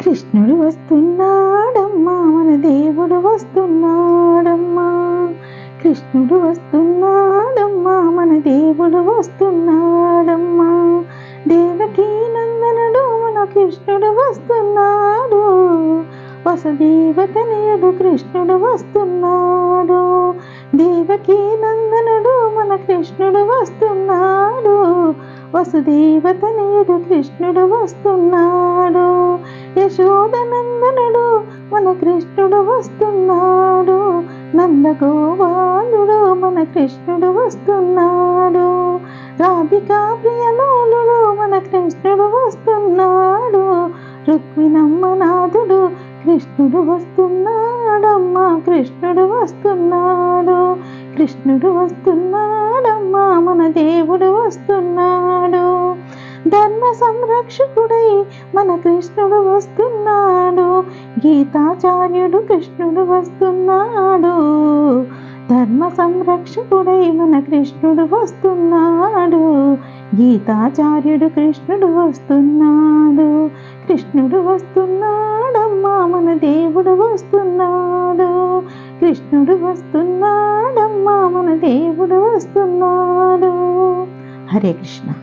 కృష్ణుడు వస్తున్నాడమ్మా, మన దేవుడు వస్తున్నాడమ్మా. కృష్ణుడు వస్తున్నాడమ్మా, మన దేవుడు వస్తున్నాడమ్మా. దేవకీ నందనుడు మన కృష్ణుడు వస్తున్నాడు. వసుదేవతనయుడు కృష్ణుడు వస్తున్నాడు. దేవకీ నందనుడు మన కృష్ణుడు వస్తున్నాడు. వసుదేవతనయుడు కృష్ణుడు వస్తున్నాడు. యశోదనందనుడు మన కృష్ణుడు వస్తున్నాడు. నందగోపాలుడు మన కృష్ణుడు వస్తున్నాడు. రాధికా ప్రియలోలుడు మన కృష్ణుడు వస్తున్నాడు. రుక్మిణమ్మనాథుడు కృష్ణుడు వస్తున్నాడమ్మా, కృష్ణుడు వస్తున్నాడు. కృష్ణుడు వస్తున్నాడమ్మా, మన దేవుడు వస్తున్నాడు. ధర్మ సంరక్షకుడై మన కృష్ణుడు వస్తున్నాడు. గీతాచార్యుడు కృష్ణుడు వస్తున్నాడు. ధర్మ సంరక్షకుడై మన కృష్ణుడు వస్తున్నాడు. గీతాచార్యుడు కృష్ణుడు వస్తున్నాడు. కృష్ణుడు వస్తున్నాడమ్మా, మన దేవుడు వస్తున్నాడు. కృష్ణుడు వస్తున్నాడమ్మా, మన దేవుడు వస్తున్నాడు. హరే కృష్ణ.